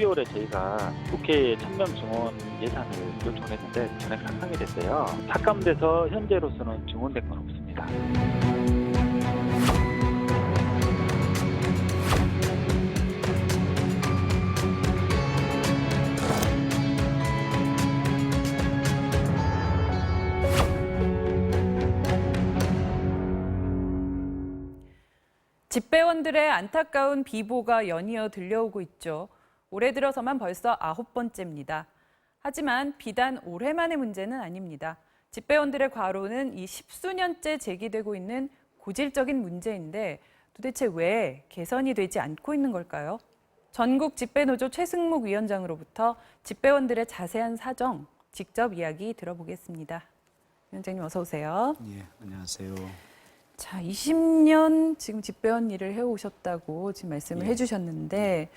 12월에 저희가 국회에 천명 증원 예산을 요청했는데 전액 상상이 됐어요. 삭감돼서 현재로서는 증원된 건 없습니다. 집배원들의 안타까운 비보가 연이어 들려오고 있죠. 올해 들어서만 벌써 9번째입니다. 하지만 비단 올해만의 문제는 아닙니다. 집배원들의 과로는 이 십수년째 제기되고 있는 고질적인 문제인데 도대체 왜 개선이 되지 않고 있는 걸까요? 전국 집배노조 최승목 위원장으로부터 집배원들의 자세한 사정 직접 이야기 들어보겠습니다. 위원장님 어서 오세요. 예, 안녕하세요. 자, 20년 지금 집배원 일을 해오셨다고 지금 말씀을 예. 해주셨는데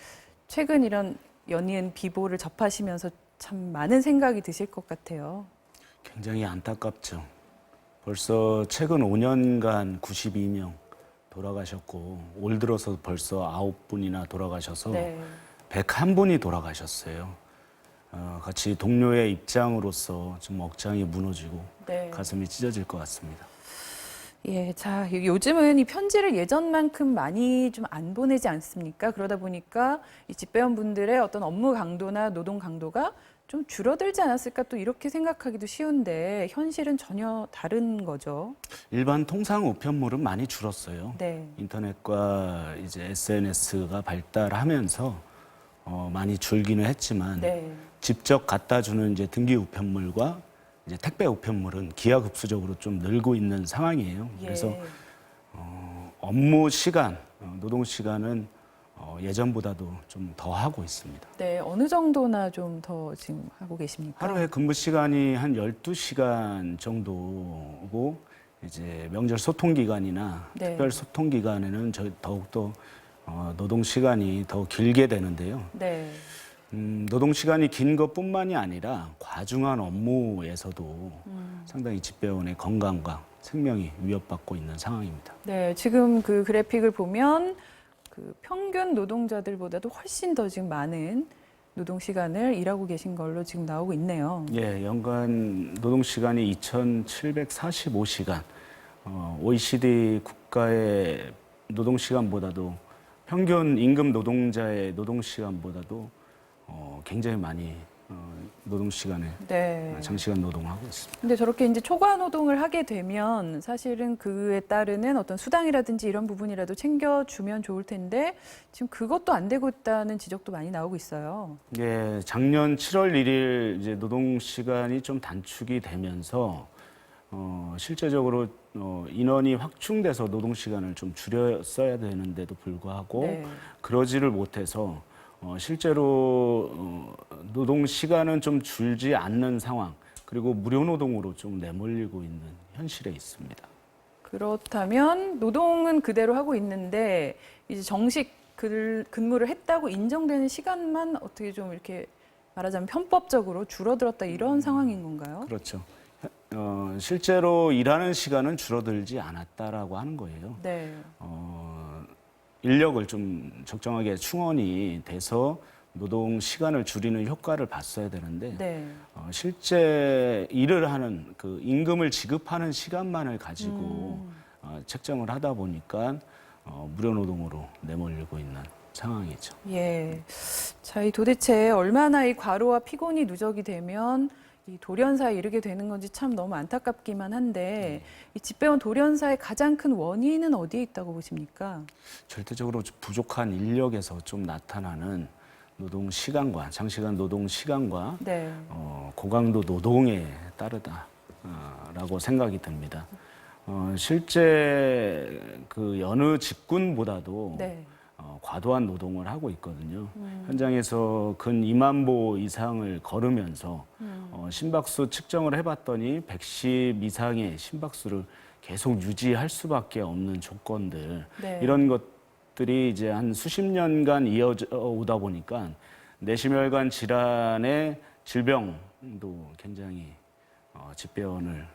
최근 이런 연이은 비보를 접하시면서 참 많은 생각이 드실 것 같아요. 굉장히 안타깝죠. 벌써 최근 5년간 92명 돌아가셨고 올 들어서 벌써 9분이나 돌아가셔서 네. 101분이 돌아가셨어요. 같이 동료의 입장으로서 좀 억장이 무너지고 네. 가슴이 찢어질 것 같습니다. 예, 자, 요즘은 이 편지를 예전만큼 많이 좀 안 보내지 않습니까? 그러다 보니까 이 집배원분들의 어떤 업무 강도나 노동 강도가 좀 줄어들지 않았을까 또 이렇게 생각하기도 쉬운데 현실은 전혀 다른 거죠. 일반 통상 우편물은 많이 줄었어요. 네. 인터넷과 이제 SNS가 발달하면서 많이 줄기는 했지만 네. 직접 갖다 주는 이제 등기 우편물과 이제 택배 우편물은 기하급수적으로 좀 늘고 있는 상황이에요. 예. 그래서 업무 시간, 노동 시간은 예전보다도 좀 더 하고 있습니다. 네, 어느 정도나 좀 더 지금 하고 계십니까? 하루에 근무 시간이 한 12시간 정도고 이제 명절 소통 기간이나 네. 특별 소통 기간에는 더욱더 노동 시간이 더 길게 되는데요. 네. 노동 시간이 긴 것뿐만이 아니라 과중한 업무에서도 상당히 집배원의 건강과 생명이 위협받고 있는 상황입니다. 네, 지금 그 그래픽을 보면 그 평균 노동자들보다도 훨씬 더 지금 많은 노동 시간을 일하고 계신 걸로 지금 나오고 있네요. 예, 연간 노동 시간이 2,745시간. OECD 국가의 노동 시간보다도 평균 임금 노동자의 노동 시간보다도 굉장히 많이 노동 시간에 네. 장시간 노동하고 있습니다. 근데 저렇게 이제 초과 노동을 하게 되면 사실은 그에 따르는 어떤 수당이라든지 이런 부분이라도 챙겨주면 좋을 텐데 지금 그것도 안 되고 있다는 지적도 많이 나오고 있어요. 예, 작년 7월 1일 이제 노동 시간이 좀 단축이 되면서 실제적으로 인원이 확충돼서 노동 시간을 좀 줄였어야 되는데도 불구하고 네. 그러지를 못해서 실제로 노동 시간은 좀 줄지 않는 상황, 그리고 무료 노동으로 좀 내몰리고 있는 현실에 있습니다. 그렇다면 노동은 그대로 하고 있는데 이제 정식 근무를 했다고 인정되는 시간만 어떻게 좀 이렇게 말하자면 편법적으로 줄어들었다 이런 상황인 건가요? 그렇죠. 실제로 일하는 시간은 줄어들지 않았다라고 하는 거예요. 네. 인력을 좀 적정하게 충원이 돼서 노동 시간을 줄이는 효과를 봤어야 되는데 네. 실제 일을 하는 그 임금을 지급하는 시간만을 가지고 책정을 하다 보니까 무료 노동으로 내몰리고 있는 상황이죠. 예. 자, 이 도대체 얼마나 이 과로와 피곤이 누적이 되면 이 돌연사에 이르게 되는 건지 참 너무 안타깝기만 한데 이 집배원 돌연사의 가장 큰 원인은 어디에 있다고 보십니까? 절대적으로 부족한 인력에서 좀 나타나는 노동 시간과 장시간 노동 시간과 네. 고강도 노동에 따르다라고 생각이 듭니다. 실제 그 여느 직군보다도 네. 과도한 노동을 하고 있거든요. 현장에서 근 2만 보 이상을 걸으면서 심박수 측정을 해봤더니 110 이상의 심박수를 계속 유지할 수밖에 없는 조건들, 네. 이런 것들이 이제 한 수십 년간 이어져 오다 보니까 내시멸관 질환의 질병도 굉장히 집배원을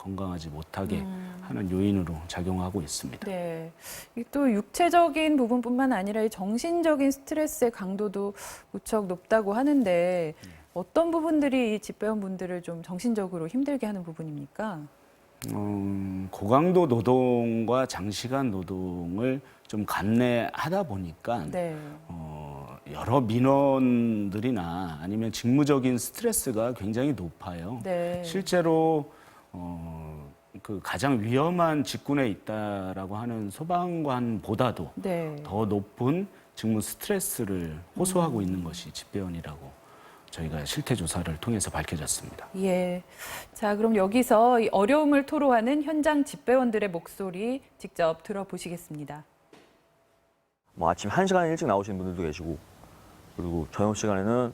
건강하지 못하게 하는 요인으로 작용하고 있습니다. 네. 이또 육체적인 부분뿐만 아니라 이 정신적인 스트레스의 강도도 무척 높다고 하는데 어떤 부분들이 이 집배원 분들을 좀 정신적으로 힘들게 하는 부분입니까? 고강도 노동과 장시간 노동을 좀 감내하다 보니까 네. 여러 민원들이나 아니면 직무적인 스트레스가 굉장히 높아요. 네. 실제로 그 가장 위험한 직군에 있다라고 하는 소방관보다도 네. 더 높은 직무 스트레스를 호소하고 있는 것이 집배원이라고 저희가 실태 조사를 통해서 밝혀졌습니다. 예. 자, 그럼 여기서 이 어려움을 토로하는 현장 집배원들의 목소리 직접 들어보시겠습니다. 뭐 아침 1시간 일찍 나오시는 분들도 계시고 그리고 저녁 시간에는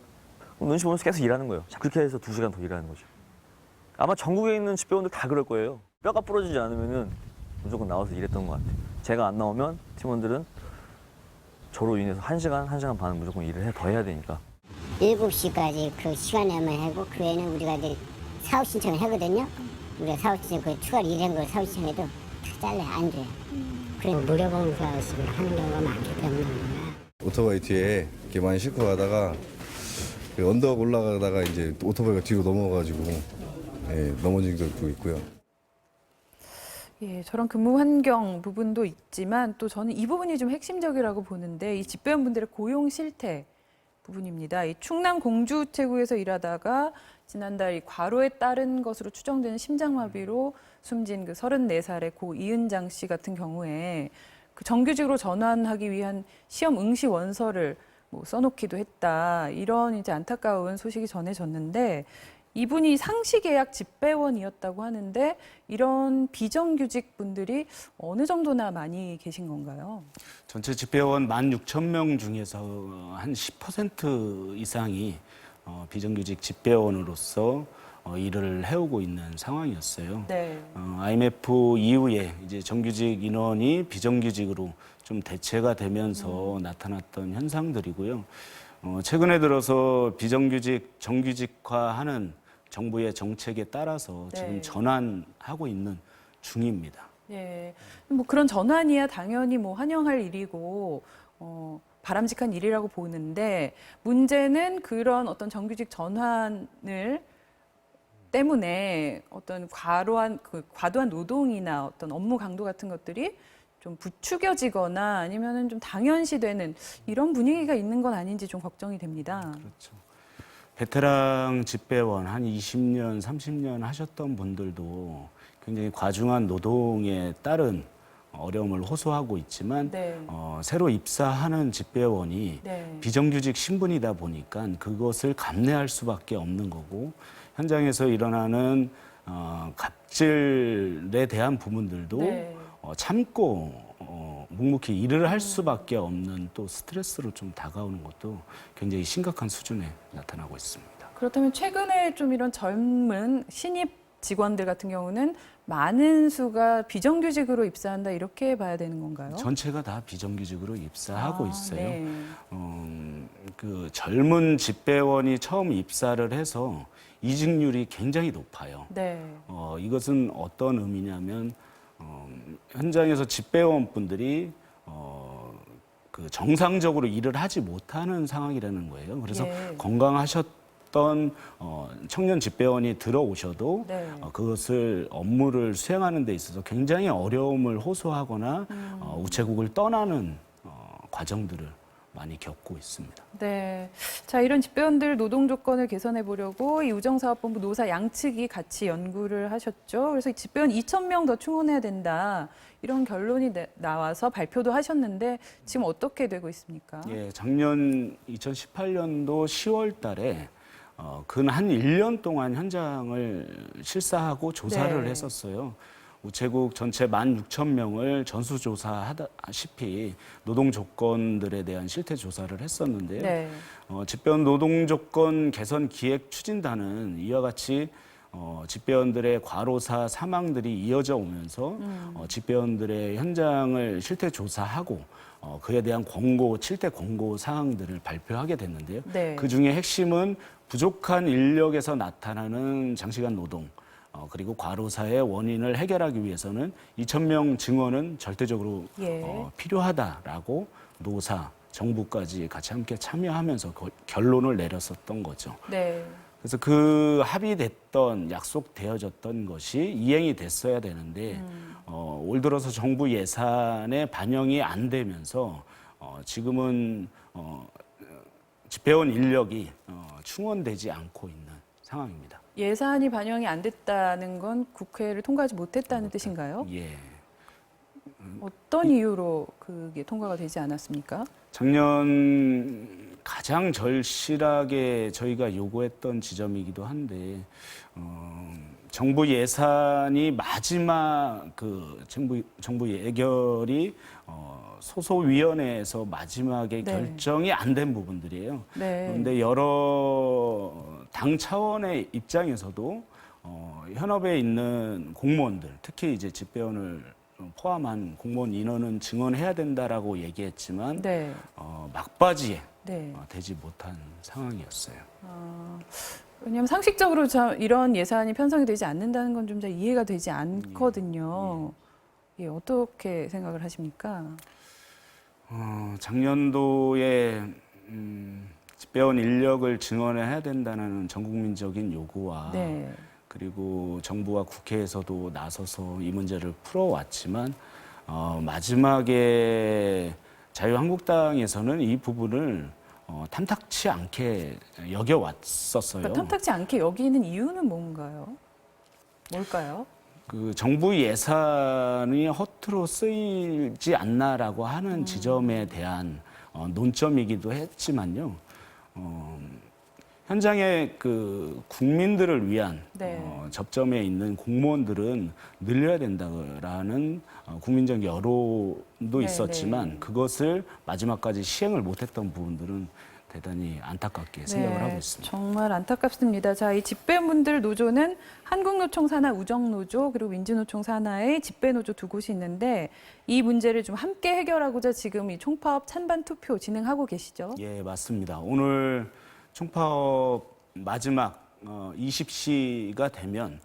눈치 보면서 계속 일하는 거예요. 그렇게 해서 2시간 더 일하는 거죠. 아마 전국에 있는 집배원들 다 그럴 거예요. 뼈가 부러지지 않으면은 무조건 나와서 일했던 것 같아요. 제가 안 나오면 팀원들은 저로 인해서 1시간, 1시간 반은 무조건 일을 더 해야 되니까. 7시까지 그 시간에만 하고 그 외에는 우리가 이제 사업 신청을 하거든요. 우리가 사업 신청 그 추가로 일한 걸 사업 신청해도 다 잘라 안 줘요. 그래서 무료봉사식으로 하는 경우가 많기 때문에. 오토바이 뒤에 이렇게 많이 싣고 가다가 그 언덕 올라가다가 이제 오토바이가 뒤로 넘어가지고 넘어진 적도 있고요. 예, 저런 근무 환경 부분도 있지만 또 저는 이 부분이 좀 핵심적이라고 보는데 이 집배원분들의 고용 실태 부분입니다. 이 충남 공주우체국에서 일하다가 지난달 이 과로에 따른 것으로 추정되는 심장마비로 숨진 그 34살의 고 이은장 씨 같은 경우에 그 정규직으로 전환하기 위한 시험 응시 원서를 뭐 써놓기도 했다. 이런 이제 안타까운 소식이 전해졌는데 이분이 상시계약 집배원이었다고 하는데 이런 비정규직 분들이 어느 정도나 많이 계신 건가요? 전체 집배원 16,000명 중에서 한 10% 이상이 비정규직 집배원으로서 일을 해오고 있는 상황이었어요. 네. IMF 이후에 이제 정규직 인원이 비정규직으로 좀 대체가 되면서 나타났던 현상들이고요. 최근에 들어서 비정규직 정규직화하는 정부의 정책에 따라서 네. 지금 전환하고 있는 중입니다. 예. 뭐 그런 전환이야 당연히 뭐 환영할 일이고 바람직한 일이라고 보는데 문제는 그런 어떤 정규직 전환을 때문에 어떤 과도한 노동이나 어떤 업무 강도 같은 것들이 좀 부추겨지거나 아니면은 좀 당연시되는 이런 분위기가 있는 건 아닌지 좀 걱정이 됩니다. 그렇죠. 베테랑 집배원 한 20년, 30년 하셨던 분들도 굉장히 과중한 노동에 따른 어려움을 호소하고 있지만 네. 새로 입사하는 집배원이 네. 비정규직 신분이다 보니까 그것을 감내할 수밖에 없는 거고 현장에서 일어나는 갑질에 대한 부분들도 네. 참고 묵묵히 일을 할 수밖에 없는 또 스트레스로 좀 다가오는 것도 굉장히 심각한 수준에 나타나고 있습니다. 그렇다면 최근에 좀 이런 젊은 신입 직원들 같은 경우는 많은 수가 비정규직으로 입사한다 이렇게 봐야 되는 건가요? 전체가 다 비정규직으로 입사하고 있어요. 네. 그 젊은 집배원이 처음 입사를 해서 이직률이 굉장히 높아요. 네. 이것은 어떤 의미냐면 현장에서 집배원 분들이 그 정상적으로 일을 하지 못하는 상황이라는 거예요. 그래서 예. 건강하셨던 청년 집배원이 들어오셔도 네. 그것을 업무를 수행하는 데 있어서 굉장히 어려움을 호소하거나 우체국을 떠나는 과정들을 많이 겪고 있습니다. 네. 자, 이런 집배원들 노동 조건을 개선해 보려고 이 우정사업본부 노사 양측이 같이 연구를 하셨죠. 그래서 이 집배원 2,000명 더 충원해야 된다. 이런 결론이 나와서 발표도 하셨는데 지금 어떻게 되고 있습니까? 예, 작년 2018년도 10월 달에 근 한 1년 동안 현장을 실사하고 조사를 네. 했었어요. 우체국 전체 16,000명을 전수조사하다시피 노동 조건들에 대한 실태 조사를 했었는데요. 네. 집배원 노동 조건 개선 기획 추진단은 이와 같이 집배원들의 과로사 사망들이 이어져 오면서 집배원들의 현장을 실태 조사하고 그에 대한 권고, 7대 권고 사항들을 발표하게 됐는데요. 네. 그중에 핵심은 부족한 인력에서 나타나는 장시간 노동, 그리고 과로사의 원인을 해결하기 위해서는 2,000명 증원은 절대적으로 예. 필요하다라고 노사, 정부까지 같이 함께 참여하면서 결론을 내렸었던 거죠. 네. 그래서 그 합의됐던 약속되어졌던 것이 이행이 됐어야 되는데 올 들어서 정부 예산에 반영이 안 되면서 지금은 집배원 인력이 충원되지 않고 있는 상황입니다. 예산이 반영이 안 됐다는 건 국회를 통과하지 못했다는 뜻인가요? 예. 어떤 이유로 그게 통과가 되지 않았습니까? 작년 가장 절실하게 저희가 요구했던 지점이기도 한데 정부 예산이 마지막 정부 예결이 소소위원회에서 마지막에 네. 결정이 안 된 부분들이에요. 네. 그런데 여러 당 차원의 입장에서도 현업에 있는 공무원들, 특히 이제 집배원을 포함한 공무원 인원은 증원해야 된다라고 얘기했지만 네. 막바지에 네. 되지 못한 상황이었어요. 왜냐하면 상식적으로 이런 예산이 편성이 되지 않는다는 건 좀 잘 이해가 되지 않거든요. 예, 어떻게 생각을 하십니까? 작년도에 집배원 인력을 증원해야 된다는 전국민적인 요구와 네. 그리고 정부와 국회에서도 나서서 이 문제를 풀어왔지만 마지막에 자유한국당에서는 이 부분을 탐탁치 않게 여겨왔었어요. 그러니까 탐탁지 않게 여기는 이유는 뭔가요? 뭘까요? 그 정부 예산이 허투루 쓰이지 않나라고 하는 지점에 대한 논점이기도 했지만요. 현장의 그 국민들을 위한 네. 접점에 있는 공무원들은 늘려야 된다라는 국민적 여론도 네, 있었지만 네. 그것을 마지막까지 시행을 못했던 부분들은 대단히 안타깝게 생각을 하고 있습니다. 정말 안타깝습니다. 자, 이 집배분들 노조는 한국노총 산하 우정노조 그리고 민주노총 산하의 집배노조 두 곳이 있는데 이 문제를 좀 함께 해결하고자 지금 이 총파업 찬반 투표 진행하고 계시죠? 예, 맞습니다. 오늘 총파업 마지막 20시가 되면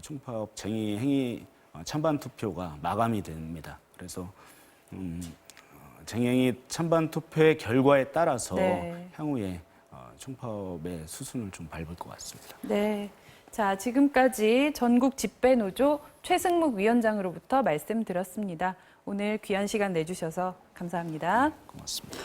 총파업 쟁의 행위 찬반 투표가 마감이 됩니다. 그래서 쟁행이 찬반 투표의 결과에 따라서 네. 향후에 총파업의 수순을 좀 밟을 것 같습니다. 네. 자, 지금까지 전국 집배노조 최승묵 위원장으로부터 말씀 들었습니다. 오늘 귀한 시간 내주셔서 감사합니다. 고맙습니다.